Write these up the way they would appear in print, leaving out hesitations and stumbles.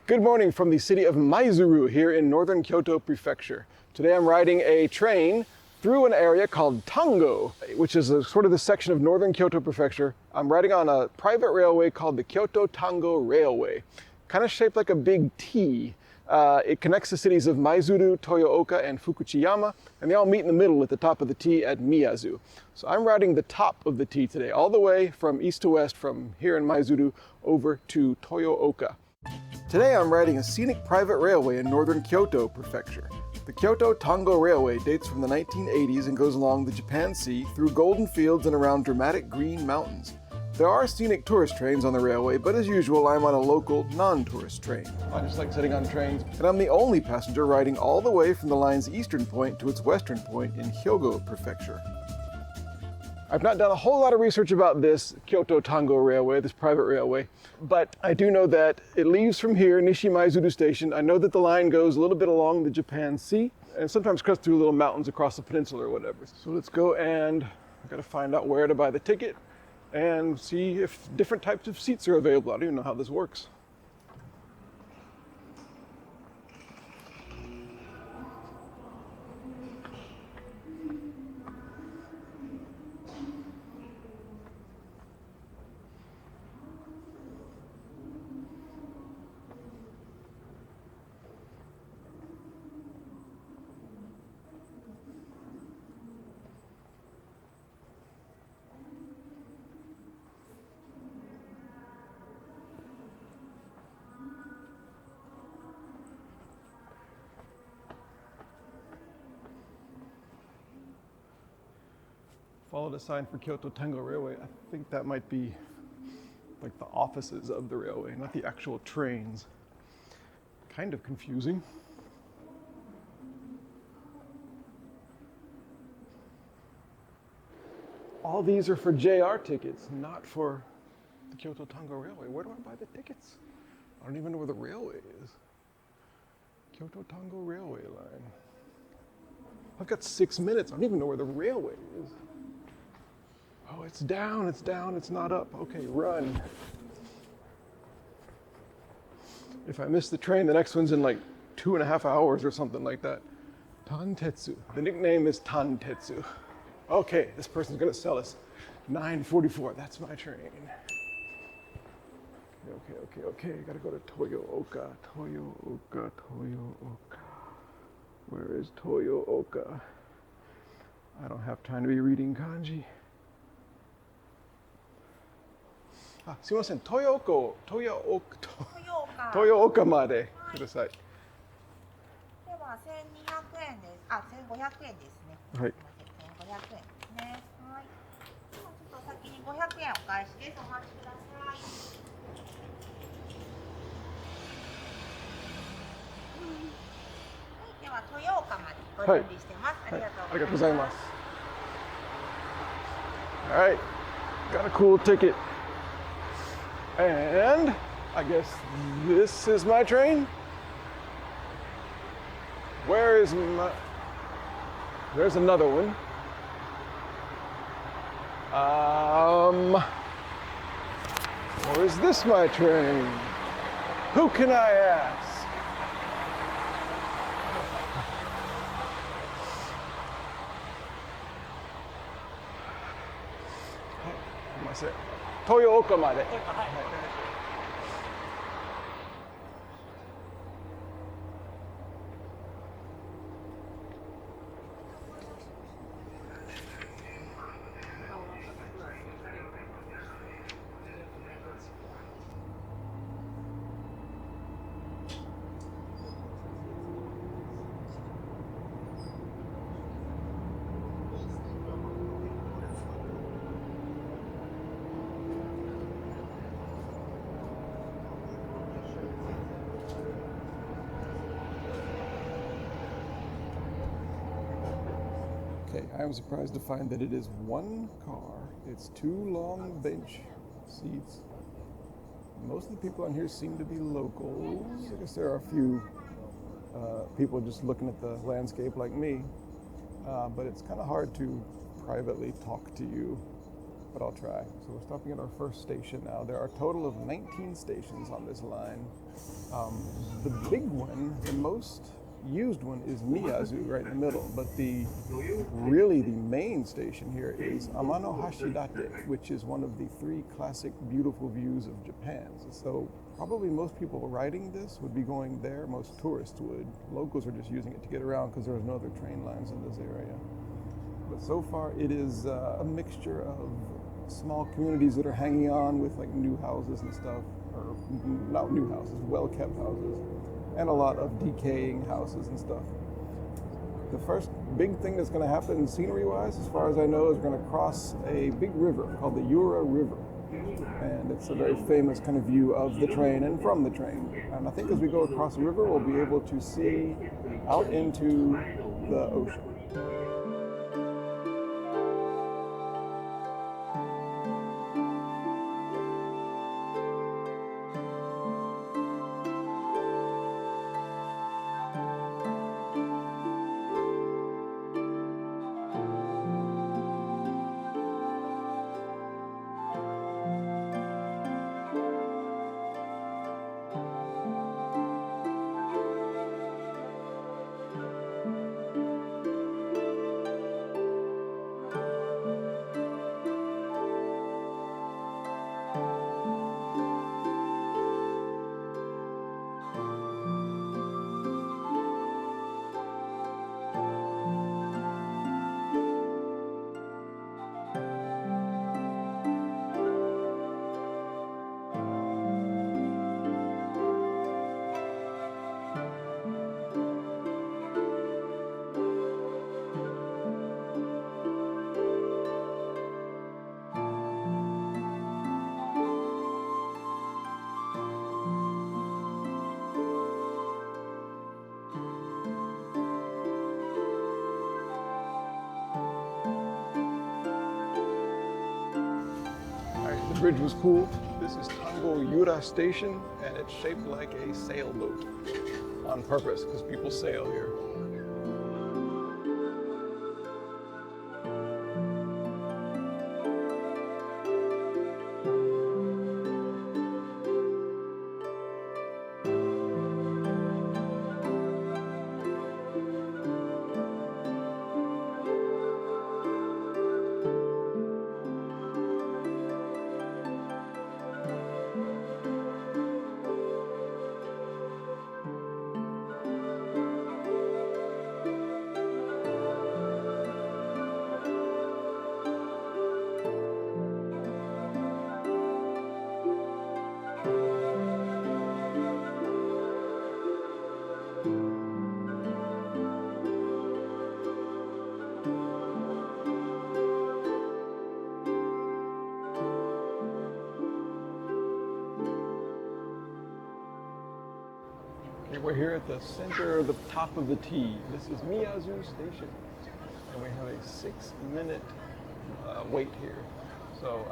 Good morning from the city of Maizuru here in northern Kyoto Prefecture. Today I'm riding a train through an area called Tango, which is sort of the section of northern Kyoto Prefecture. I'm riding on a private railway called the Kyoto-Tango Railway, kind of shaped like a big T. It connects the cities of Maizuru, Toyooka, and Fukuchiyama, and they all meet in the middle at the top of the T at Miyazu. So I'm riding the top of the T today, all the way from east to west, from here in Maizuru over to Toyooka. Today I'm riding a scenic private railway in northern Kyoto Prefecture. The Kyoto-Tango Railway dates from the 1980s and goes along the Japan Sea through golden fields and around dramatic green mountains. There are scenic tourist trains on the railway, but as usual I'm on a local, non-tourist train. I just like sitting on trains, and I'm the only passenger riding all the way from the line's eastern point to its western point in Hyogo Prefecture. I've not done a whole lot of research about this Kyoto-Tango Railway, this private railway, but I do know that it leaves from here, Nishi-Maizuru Station. I know that the line goes a little bit along the Japan Sea and sometimes cuts through little mountains across the peninsula or whatever. So let's go, and I've got to find out where to buy the ticket and see if different types of seats are available. I don't even know how this works. Followed a sign for Kyoto-Tango Railway. I think that might be like the offices of the railway, not the actual trains. Kind of confusing. All these are for JR tickets, not for the Kyoto-Tango Railway. Where do I buy the tickets? I don't even know where the railway is. Kyoto-Tango Railway line. I've got 6 minutes. I don't even know where the railway is. Oh, it's down, it's not up. Okay, run. If I miss the train, the next one's in like 2.5 hours or something like that. Tantetsu. The nickname is Tantetsu. Okay, this person's gonna sell us 9:44. That's my train. Okay. Gotta go to Toyooka. Where is Toyooka? I don't have time to be reading kanji. あ、すいません、豊岡までください。では1200円です。あ、1500円ですね。はい。1500円ですね。はい。ではちょっと先に500円お返しです。お待ちください。はい、では豊岡までご準備してます。ありがとうございます。All right, got a cool ticket. And I guess this is my train. Where is my... There's another one. Or is this my train? Who can I ask? Toyooka まで。Okay, I am surprised to find that it is one car. It's 2 long bench seats. Most of the people on here seem to be locals. I guess there are a few people just looking at the landscape like me, but it's kind of hard to privately talk to you but I'll try. So we're stopping at our first station now. There are a total of 19 stations on this line. The big one, the most used one, is Miyazu right in the middle, but the main station here is Amano Hashidate, which is one of the 3 classic beautiful views of Japan. So probably most people riding this would be going there, most tourists would. Locals are just using it to get around because there's no other train lines in this area. But so far it is a mixture of small communities that are hanging on with like new houses and stuff, or not new houses, well-kept houses, and a lot of decaying houses and stuff. The first big thing that's going to happen scenery-wise, as far as I know, is we're going to cross a big river called the Yura River. And it's a very famous kind of view of the train and from the train. And I think as we go across the river, we'll be able to see out into the ocean. The bridge was cool. This is Tango Yura Station, and it's shaped like a sailboat on purpose because people sail here. We're here at the center, the top of the T. This is Miyazu Station, and we have a 6-minute wait here. So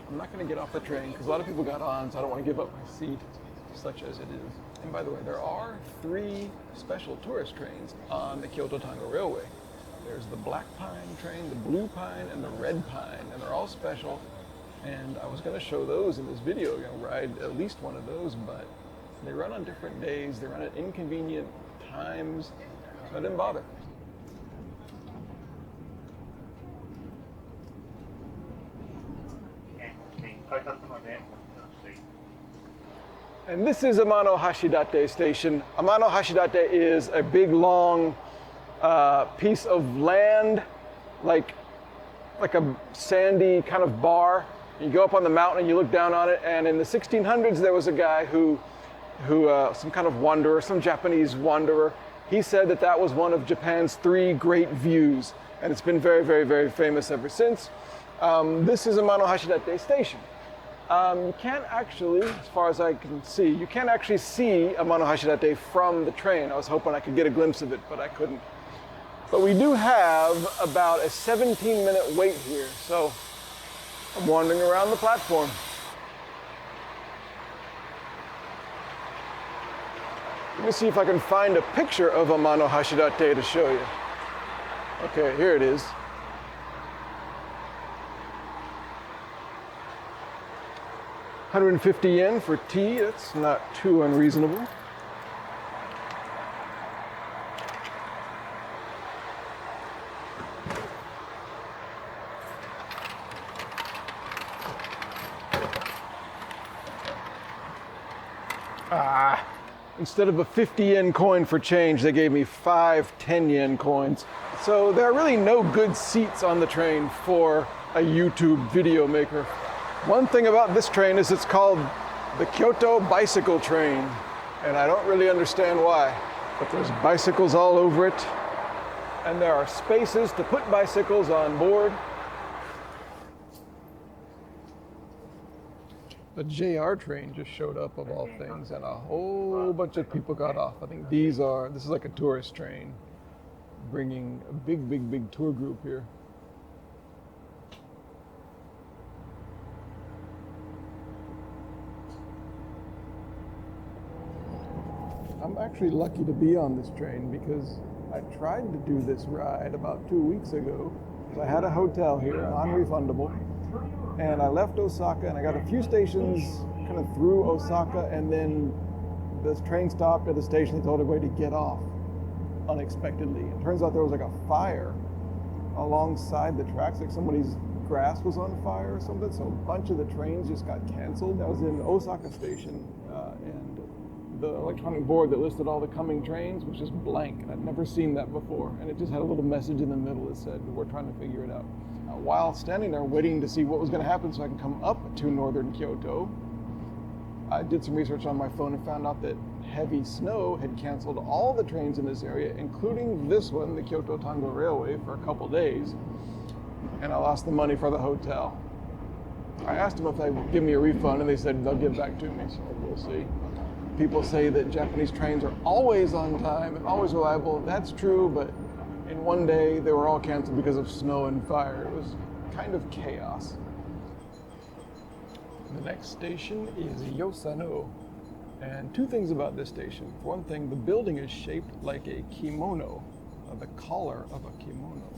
I'm not going to get off the train because a lot of people got on, so I don't want to give up my seat, such as it is. And by the way, there are 3 special tourist trains on the Kyoto-Tango Railway. There's the black pine train, the blue pine, and the red pine, and they're all special. And I was going to show those in this video, ride at least one of those, but they run on different days, they run at inconvenient times, so I didn't bother. And this is Amano Hashidate Station. Amano Hashidate is a big, long piece of land, like a sandy kind of bar. You go up on the mountain and you look down on it, and in the 1600s there was a guy who some kind of wanderer, some Japanese wanderer, he said that that was one of Japan's 3 great views, and it's been very, very, very famous ever since. This is Amano Hashidate Station. You can't actually, as far as I can see, you can't actually see Amano Hashidate from the train. I was hoping I could get a glimpse of it, but I couldn't. But we do have about a 17-minute wait here, so I'm wandering around the platform. Let me see if I can find a picture of Amano Hashidate to show you. Okay, here it is. 150 yen for tea, that's not too unreasonable. Instead of a 50 yen coin for change, they gave me 5 10 yen coins. So there are really no good seats on the train for a YouTube video maker. One thing about this train is it's called the Kyoto Bicycle Train, and I don't really understand why, but there's bicycles all over it, and there are spaces to put bicycles on board. A JR train just showed up of all things, and a whole bunch of people got off. I think this is like a tourist train bringing a big tour group here. I'm actually lucky to be on this train because I tried to do this ride about 2 weeks ago. I had a hotel here, non-refundable. And I left Osaka and I got a few stations kind of through Osaka, and then this train stopped at a station. They told everybody to get off unexpectedly. It turns out there was like a fire alongside the tracks, like somebody's grass was on fire or something. So a bunch of the trains just got canceled. I was in Osaka station and the electronic board that listed all the coming trains was just blank. I'd never seen that before. And it just had a little message in the middle that said, we're trying to figure it out. While standing there waiting to see what was going to happen so I can come up to northern Kyoto, I did some research on my phone and found out that heavy snow had canceled all the trains in this area, including this one, the Kyoto-Tango Railway, for a couple days, and I lost the money for the hotel. I asked them if they would give me a refund, and they said they'll give back to me, so we'll see. People say that Japanese trains are always on time and always reliable. That's true, but in one day, they were all canceled because of snow and fire. It was kind of chaos. The next station is Yosano. And two things about this station. For one thing, the building is shaped like a kimono, the collar of a kimono.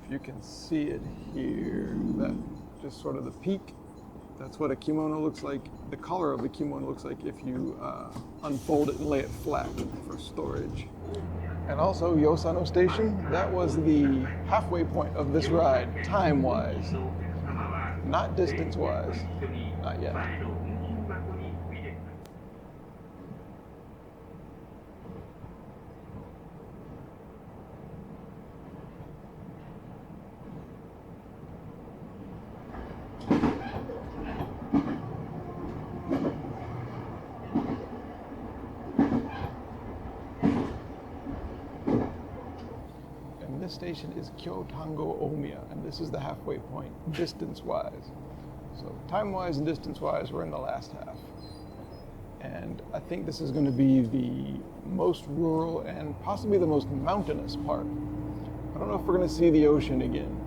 If you can see it here, that just sort of the peak, that's what a kimono looks like. The collar of the kimono looks like if you unfold it and lay it flat for storage. And also Yosano Station, that was the halfway point of this ride, time-wise. Not distance-wise, not yet. This station is Kyoto-Tango Omiya, and this is the halfway point, distance-wise. So time-wise and distance-wise, we're in the last half. And I think this is going to be the most rural and possibly the most mountainous part. I don't know if we're going to see the ocean again.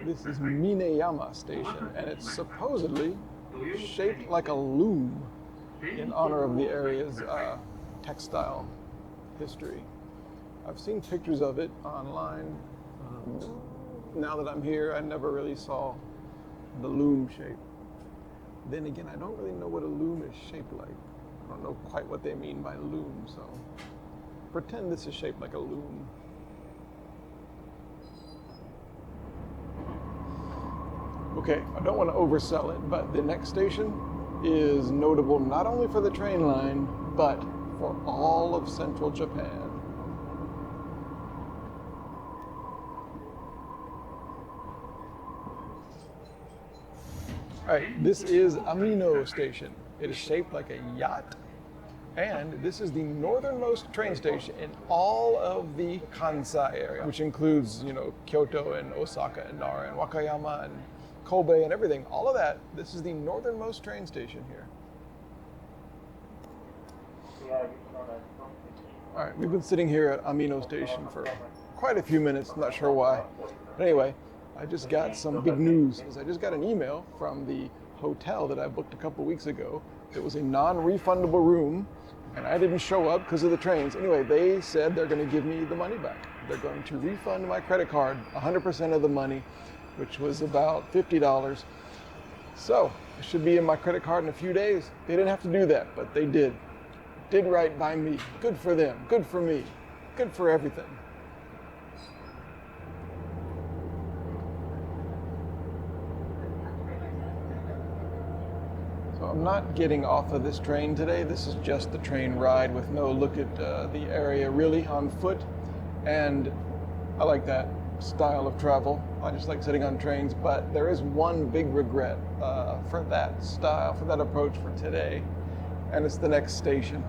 This is Mineyama Station, and it's supposedly shaped like a loom in honor of the area's textile history. I've seen pictures of it online. Now that I'm here, I never really saw the loom shape. Then again, I don't really know what a loom is shaped like. I don't know quite what they mean by loom, so pretend this is shaped like a loom. Okay, I don't want to oversell it, but the next station is notable not only for the train line, but for all of central Japan. All right, this is Amino Station. It is shaped like a yacht, and this is the northernmost train station in all of the Kansai area, which includes, Kyoto and Osaka and Nara and Wakayama and Kobe and everything, all of that. This is the northernmost train station here. All right, we've been sitting here at Amino Station for quite a few minutes, not sure why. But anyway, I just got some big news, because I just got an email from the hotel that I booked a couple weeks ago. It was a non-refundable room, and I didn't show up because of the trains. Anyway, they said they're going to give me the money back. They're going to refund my credit card 100% of the money, which was about $50. So it should be in my credit card in a few days. They didn't have to do that, but they did. Did right by me. Good for them. Good for me. Good for everything. So I'm not getting off of this train today. This is just the train ride with no look at the area really on foot. And I like that style of travel. I just like sitting on trains, but there is one big regret for that style, for that approach for today, and it's the next station.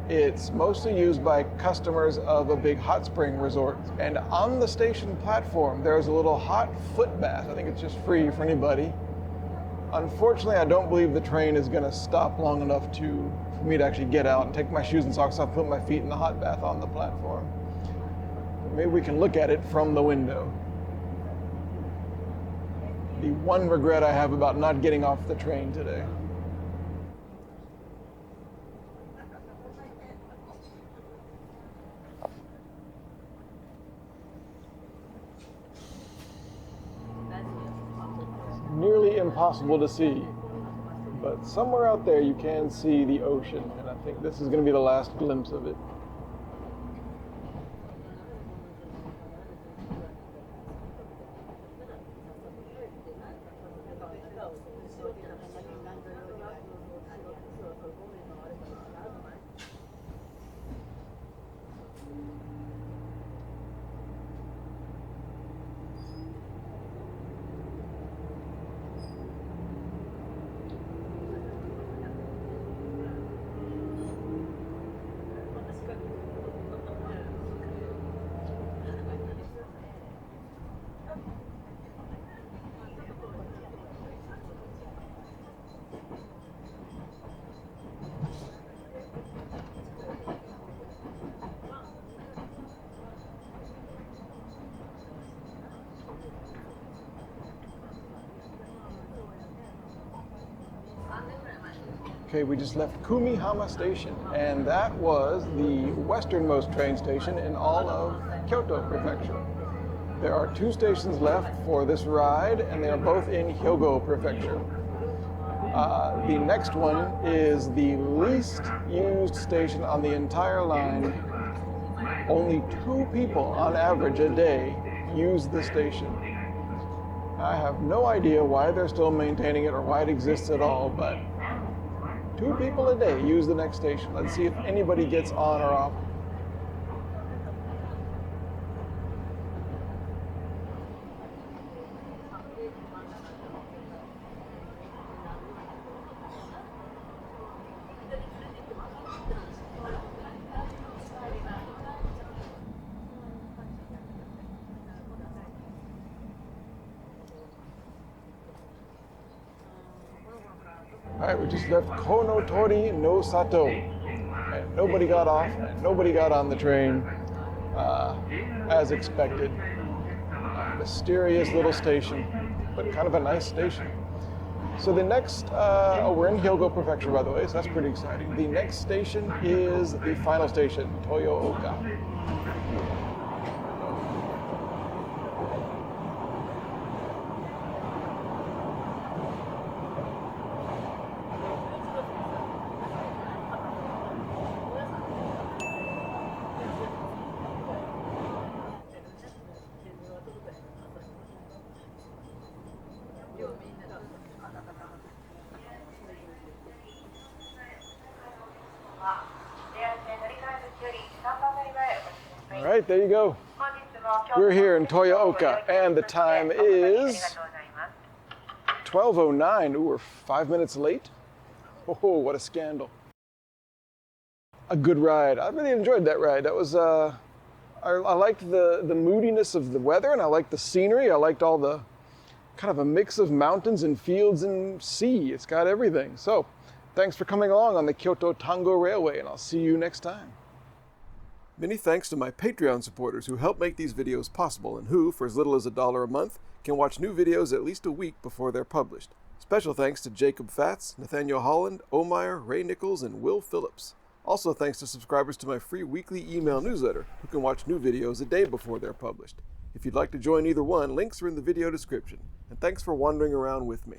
It's mostly used by customers of a big hot spring resort. And on the station platform, there's a little hot foot bath. I think it's just free for anybody. Unfortunately, I don't believe the train is going to stop long enough for me to actually get out and take my shoes and socks off, put my feet in the hot bath on the platform. Maybe we can look at it from the window. The one regret I have about not getting off the train today. Nearly impossible to see, but somewhere out there you can see the ocean, and I think this is going to be the last glimpse of it. Okay, we just left Kumihama Station, and that was the westernmost train station in all of Kyoto Prefecture. There are 2 stations left for this ride, and they are both in Hyogo Prefecture. The next one is the least used station on the entire line. Only 2 people on average a day use the station. I have no idea why they're still maintaining it or why it exists at all, but 2 people a day use the next station. Let's see if anybody gets on or off. All right, we just left Konotori no Sato, and nobody got off, and nobody got on the train, as expected. Mysterious little station, but kind of a nice station. So the next, we're in Hyogo Prefecture, by the way, so that's pretty exciting. The next station is the final station, Toyooka. All right, there you go. We're here in Toyooka, and the time is 12:09. Ooh, we're 5 minutes late. Oh, what a scandal. A good ride. I really enjoyed that ride. That was, I liked the moodiness of the weather, and I liked the scenery. I liked all the kind of a mix of mountains and fields and sea. It's got everything. So Thanks for coming along on the Kyoto-Tango Railway, and I'll see you next time. Many thanks to my Patreon supporters who help make these videos possible and who, for as little as $1 a month, can watch new videos at least a week before they're published. Special thanks to Jacob Fatz, Nathaniel Holland, Omeyer, Ray Nichols, and Will Phillips. Also thanks to subscribers to my free weekly email newsletter who can watch new videos a day before they're published. If you'd like to join either one, links are in the video description. And thanks for wandering around with me.